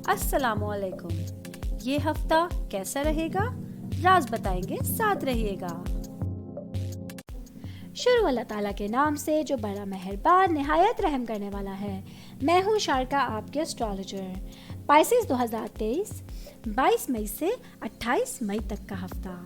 अस्सलामुअलैकुम। ये हफ्ता कैसा रहेगा, राज बताएंगे, साथ रहिएगा। शुरू अल्लाह ताला के नाम से जो बड़ा मेहरबान निहायत रहम करने वाला है। मैं हूँ शारका, आपके एस्ट्रोलॉजर। पाइसेस 2023 22 मई से 28 मई तक का हफ्ता।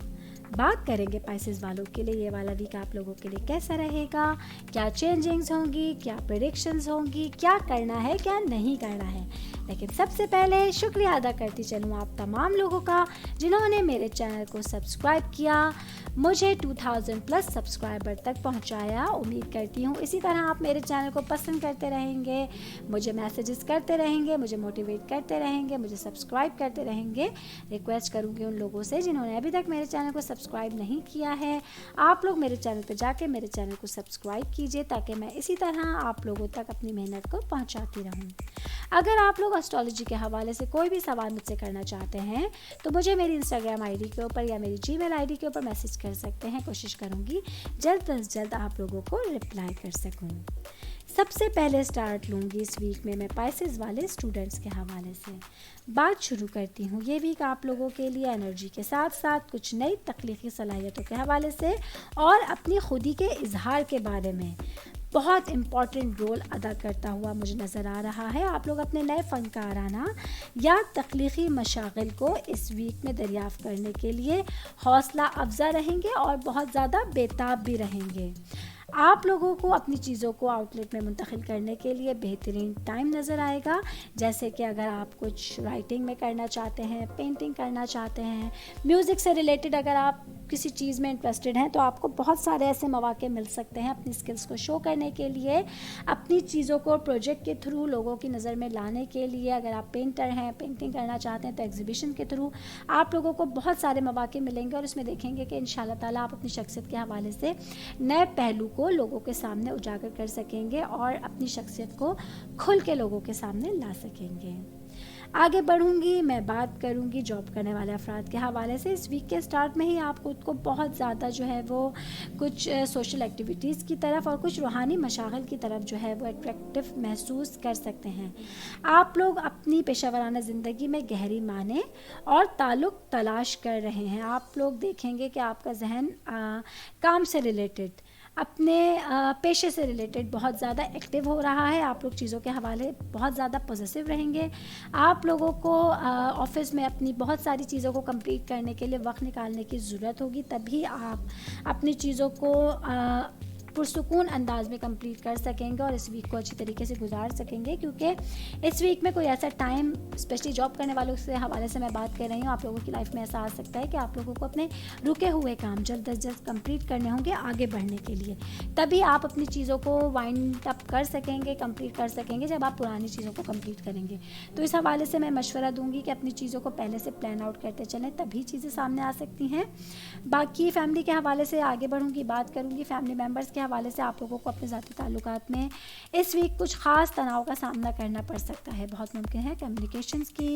बात करेंगे पाइसेस वालों के लिए ये वाला वीक आप लोगों के लिए कैसा रहेगा, क्या चेंजिंग्स होंगी, क्या प्रेडिक्शंस होंगी, क्या करना है क्या नहीं करना है। लेकिन सबसे पहले शुक्रिया अदा करती चलूँ आप तमाम लोगों का जिन्होंने मेरे चैनल को सब्सक्राइब किया, मुझे 2000 प्लस सब्सक्राइबर तक पहुंचाया। उम्मीद करती हूँ इसी तरह आप मेरे चैनल को पसंद करते रहेंगे, मुझे मैसेजेस करते रहेंगे, मुझे मोटिवेट करते रहेंगे, मुझे सब्सक्राइब करते रहेंगे। रिक्वेस्ट करूँगी उन लोगों से जिन्होंने अभी तक मेरे चैनल को सब्सक्राइब नहीं किया है, आप लोग मेरे चैनल पर जाके मेरे चैनल को सब्सक्राइब कीजिए ताकि मैं इसी तरह आप लोगों तक अपनी मेहनत को पहुँचाती रहूँ। अगर आप लोग एस्ट्रोलॉजी के हवाले से कोई भी सवाल मुझसे करना चाहते हैं तो मुझे मेरी इंस्टाग्राम आईडी के ऊपर या मेरी जीमेल आईडी के ऊपर मैसेज कर सकते हैं। कोशिश करूंगी जल्द से जल्द आप लोगों को रिप्लाई कर सकूं। सबसे पहले स्टार्ट लूँगी इस वीक में मैं पाइसेस वाले स्टूडेंट्स के हवाले से बात शुरू करती हूँ। ये वीक आप लोगों के लिए एनर्जी के साथ साथ कुछ नई तख्लीकी सलाहियतों के हवाले से और अपनी खुदी के इजहार के बारे में बहुत इम्पॉर्टेंट रोल अदा करता हुआ मुझे नज़र आ रहा है। आप लोग अपने नए फ़नकाराना या तख्लीकी मशागिल को इस वीक में दरियाफ़्त करने के लिए हौसला अफजा रहेंगे और बहुत ज़्यादा बेताब भी रहेंगे। आप लोगों को अपनी चीज़ों को आउटलेट में मुंतकिल करने के लिए बेहतरीन टाइम नज़र आएगा। जैसे कि अगर आप कुछ राइटिंग में करना चाहते हैं, पेंटिंग करना चाहते हैं, म्यूज़िक से रिलेटेड अगर आप किसी चीज़ में इंटरेस्टेड हैं तो आपको बहुत सारे ऐसे मौके मिल सकते हैं अपनी स्किल्स को शो करने के लिए, अपनी चीज़ों को प्रोजेक्ट के थ्रू लोगों की नज़र में लाने के लिए। अगर आप पेंटर हैं, पेंटिंग करना चाहते हैं तो एग्जीबिशन के थ्रू आप लोगों को बहुत सारे मौके मिलेंगे और उसमें देखेंगे कि इंशाल्लाह ताला आप अपनी शख्सियत के हवाले से नए पहलू को लोगों के सामने उजागर कर सकेंगे और अपनी शख्सियत को खुल के लोगों के सामने ला सकेंगे। आगे बढ़ूंगी, मैं बात करूंगी जॉब करने वाले अफराद के हवाले से। इस वीक के स्टार्ट में ही आप खुद को बहुत ज़्यादा जो है वो कुछ सोशल एक्टिविटीज़ की तरफ और कुछ रूहानी मशागल की तरफ जो है वो अट्रैक्टिव महसूस कर सकते हैं। आप लोग अपनी पेशेवराना ज़िंदगी में गहरी माने और ताल्लुक़ तलाश कर रहे हैं। आप लोग देखेंगे कि आपका जहन काम से रिलेटेड, अपने पेशे से रिलेटेड बहुत ज़्यादा एक्टिव हो रहा है। आप लोग चीज़ों के हवाले बहुत ज़्यादा पॉजिटिव रहेंगे। आप लोगों को ऑफिस में अपनी बहुत सारी चीज़ों को कंप्लीट करने के लिए वक्त निकालने की ज़रूरत होगी, तभी आप अपनी चीज़ों को पुरसुकून अंदाज में कंप्लीट कर सकेंगे और इस वीक को अच्छी तरीके से गुजार सकेंगे। क्योंकि इस वीक में कोई ऐसा टाइम, स्पेशली जॉब करने वालों से हवाले से मैं बात कर रही हूँ, आप लोगों की लाइफ में ऐसा आ सकता है कि आप लोगों को अपने रुके हुए काम जल्द अज जल्द कंप्लीट करने होंगे आगे बढ़ने के लिए। तभी आप अपनी चीज़ों को वाइंड अप कर सकेंगे, कंप्लीट कर सकेंगे जब आप पुरानी चीज़ों को कंप्लीट करेंगे। तो इस हवाले से मैं मशवरा दूंगी कि अपनी चीज़ों को पहले से प्लान आउट करते चलें, तभी चीज़ें सामने आ सकती हैं। बाकी फैमिली के हवाले से आगे बढ़ूंगी, बात करूंगी फैमिली मेम्बर्स के हवाले से। आप लोगों को अपने ज़ाती ताल्लुकात में इस वीक कुछ ख़ास तनाव का सामना करना पड़ सकता है। बहुत मुमकिन है कम्युनिकेशंस की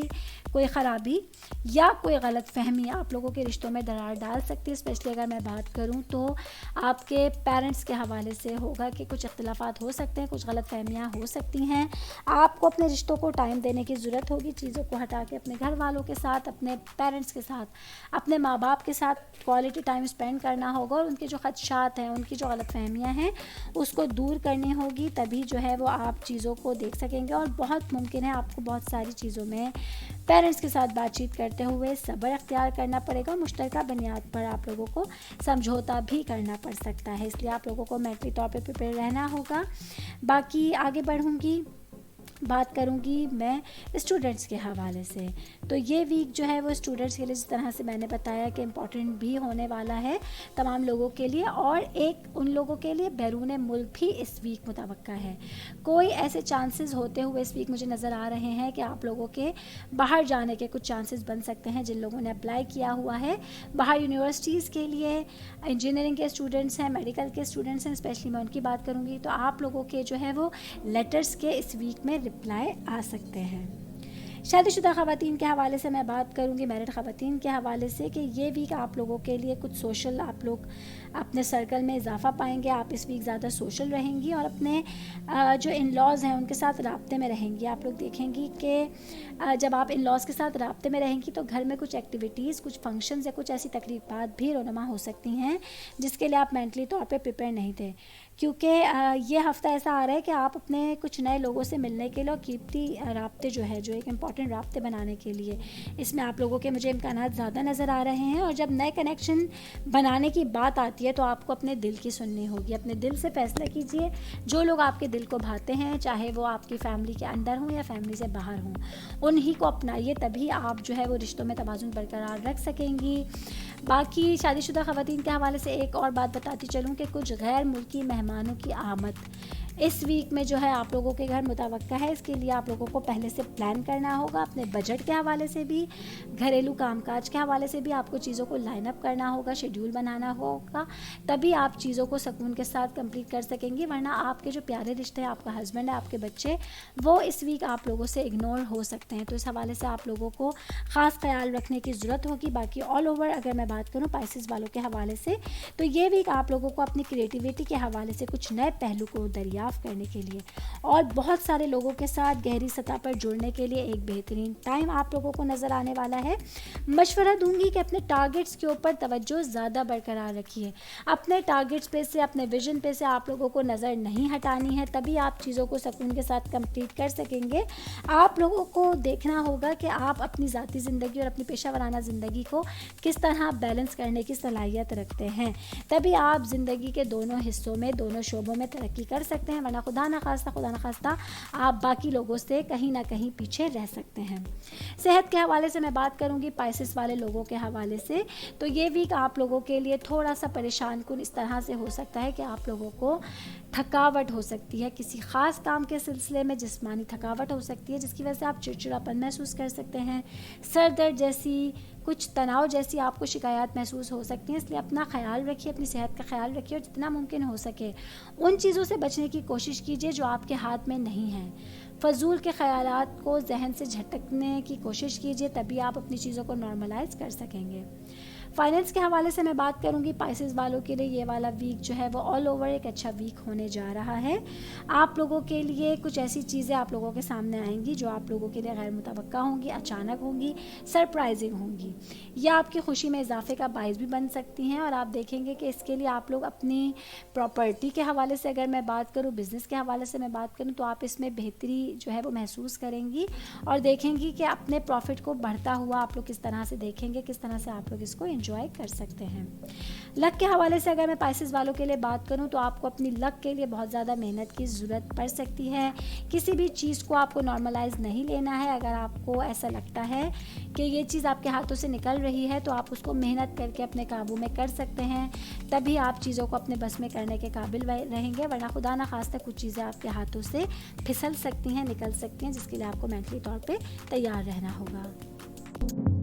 कोई ख़राबी या कोई गलत फहमी आप लोगों के रिश्तों में दरार डाल सकती है। स्पेशली अगर मैं बात करूं तो आपके पेरेंट्स के हवाले से होगा कि कुछ इख्तिलाफात हो सकते हैं, कुछ गलत फहमियाँ हो सकती हैं। आपको अपने रिश्तों को टाइम देने की ज़रूरत होगी, चीज़ों को हटा के अपने घर वालों के साथ, अपने पेरेंट्स के साथ, अपने माँ बाप के साथ क्वालिटी टाइम स्पेंड करना होगा और उनके जो खदशात हैं, उनकी जो गलत फहमियाँ हैं उसको दूर करनी होगी। तभी जो है वो आप चीज़ों को देख सकेंगे और बहुत मुमकिन है आपको बहुत सारी चीज़ों में पेरेंट्स के साथ बातचीत करते हुए सब्र अख्तियार करना पड़ेगा और मुश्तरका बुनियाद पर आप लोगों को समझौता भी करना पड़ सकता है। इसलिए आप लोगों को मेंटली तौर पे प्रिपेयर रहना होगा। बाकी आगे बढ़ूँगी, बात करूंगी मैं स्टूडेंट्स के हवाले से। तो ये वीक जो है वो स्टूडेंट्स के लिए जिस तरह से मैंने बताया कि इम्पॉर्टेंट भी होने वाला है तमाम लोगों के लिए, और एक उन लोगों के लिए बैरून मुल्क भी इस वीक मुतवक्का है। कोई ऐसे चांसेस होते हुए इस वीक मुझे नज़र आ रहे हैं कि आप लोगों के बाहर जाने के कुछ चांसेस बन सकते हैं। जिन लोगों ने अप्लाई किया हुआ है बाहर यूनिवर्सिटीज़ के लिए, इंजीनियरिंग के स्टूडेंट्स हैं, मेडिकल के स्टूडेंट्स हैं, स्पेशली मैं उनकी बात करूँगी, तो आप लोगों के जो है वो लेटर्स के इस वीक में रिप्लाई आ सकते हैं। शादीशुदा ख़वातीन के हवाले से मैं बात करूंगी, मैरिड ख़वातीन के हवाले से, कि ये वीक आप लोगों के लिए कुछ सोशल, आप लोग अपने सर्कल में इजाफा पाएंगे। आप इस वीक ज़्यादा सोशल रहेंगी और अपने जो इन लॉज़ हैं उनके साथ राब्ते में रहेंगी। आप लोग देखेंगी कि जब आप इन लॉज़ के साथ राब्ते में रहेंगी तो घर में कुछ एक्टिविटीज़, कुछ फंक्शंस या कुछ ऐसी तकरीबात भी रोनमा हो सकती हैं जिसके लिए आप मेंटली तौर पे प्रिपेयर नहीं थे, क्योंकि ये हफ़्ता ऐसा आ रहा है कि आप अपने कुछ नए लोगों से मिलने के लिए और कीमती राब्ते जो है, जो एक इम्पॉर्टेंट राब्ते बनाने के लिए, इसमें आप लोगों के मुझे इम्कानात ज़्यादा नज़र आ रहे हैं। और जब नए कनेक्शन बनाने की बात आती है तो आपको अपने दिल की सुननी होगी। अपने दिल से फैसला कीजिए। जो लोग आपके दिल को भाते हैं, चाहे वो आपकी फ़ैमिली के अंदर हों या फैमिली से बाहर हों, उन्हीं को अपनाइए, तभी आप जो है वो रिश्तों में तवाज़ुन बरकरार रख सकेंगी। बाकी शादीशुदा ख़वातीन के हवाले से एक और बात बताती चलूँ कि कुछ गैर मुल्की मेहमानों की आमद इस वीक में जो है आप लोगों के घर मुतवक्का है। इसके लिए आप लोगों को पहले से प्लान करना होगा। अपने बजट के हवाले से भी, घरेलू कामकाज के हवाले से भी आपको चीज़ों को लाइन अप करना होगा, शेड्यूल बनाना होगा, तभी आप चीज़ों को सुकून के साथ कंप्लीट कर सकेंगी। वरना आपके जो प्यारे रिश्ते हैं, आपका हस्बैंड है, आपके बच्चे, वो इस वीक आप लोगों से इग्नोर हो सकते हैं। तो इस हवाले से आप लोगों को ख़ास ख्याल रखने की ज़रूरत होगी। बाकी ऑल ओवर अगर मैं बात करूँ पाइसेस वालों के हवाले से, तो ये वीक आप लोगों को अपनी क्रिएटिविटी के हवाले से कुछ नए पहलू को दरियाफ्त करने के लिए और बहुत सारे लोगों के साथ गहरी सतह पर जुड़ने के लिए एक बेहतरीन टाइम आप लोगों को नज़र आने वाला है। मशवरा दूंगी कि अपने टारगेट्स के ऊपर तवज्जो ज़्यादा बरकरार रखिए। अपने टारगेट्स पे से, अपने विजन पे से आप लोगों को नज़र नहीं हटानी है, तभी आप चीज़ों को सुकून के साथ कंप्लीट कर सकेंगे। आप लोगों को देखना होगा कि आप अपनी ज़ाती ज़िंदगी और अपनी पेशा वराना ज़िंदगी को किस तरह बैलेंस करने की सलाहियत रखते हैं, तभी आप ज़िंदगी के दोनों हिस्सों में, दोनों शोबों में तरक्की कर सकते हैं। वरना खुदा न खास्ता आप बाकी लोगों से कहीं ना कहीं पीछे रह सकते हैं। सेहत के हवाले से मैं बात करूंगी पाइसेस वाले लोगों के हवाले से, तो ये वीक आप लोगों के लिए थोड़ा सा परेशान कुन इस तरह से हो सकता है कि आप लोगों को थकावट हो सकती है, किसी ख़ास काम के सिलसिले में जिस्मानी थकावट हो सकती है, जिसकी वजह से आप चिड़चिड़ापन महसूस कर सकते हैं, सर दर्द जैसी, कुछ तनाव जैसी आपको शिकायत महसूस हो सकती हैं। इसलिए अपना ख्याल रखिए, अपनी सेहत का ख्याल रखिए और जितना मुमकिन हो सके उन चीज़ों से बचने की कोशिश कीजिए जो आपके हाथ में नहीं हैं। फ़जूल के ख़यालात को जहन से झटकने की कोशिश कीजिए, तभी आप अपनी चीज़ों को नॉर्मलाइज कर सकेंगे। फाइनेंस के हवाले से मैं बात करूंगी पाइसेस वालों के लिए, ये वाला वीक जो है वो ऑल ओवर एक अच्छा वीक होने जा रहा है। आप लोगों के लिए कुछ ऐसी चीज़ें आप लोगों के सामने आएंगी जो आप लोगों के लिए गैर मुतवक्का होंगी, अचानक होंगी, सरप्राइजिंग होंगी, या आपकी खुशी में इजाफे का बायस भी बन सकती हैं। और आप देखेंगे कि इसके लिए आप लोग अपनी प्रॉपर्टी के हवाले से अगर मैं बात करूँ, बिज़नेस के हवाले से मैं बात करूँ, तो आप इसमें बेहतरी जो है वो महसूस करेंगी और देखेंगी कि अपने प्रॉफिट को बढ़ता हुआ आप लोग किस तरह से देखेंगे, किस तरह से आप लोग इसको एंजॉय कर सकते हैं। लक के हवाले से अगर मैं पाइसेस वालों के लिए बात करूं, तो आपको अपनी लक के लिए बहुत ज़्यादा मेहनत की ज़रूरत पड़ सकती है। किसी भी चीज़ को आपको नॉर्मलाइज नहीं लेना है। अगर आपको ऐसा लगता है कि ये चीज़ आपके हाथों से निकल रही है, तो आप उसको मेहनत करके अपने काबू में कर सकते हैं, तभी आप चीज़ों को अपने बस में करने के काबिल रहेंगे। वरना खुदा न खास्ता कुछ चीज़ें आपके हाथों से फिसल सकती हैं, निकल सकती हैं, जिसके लिए आपको मेंटली तौर पर तैयार रहना होगा।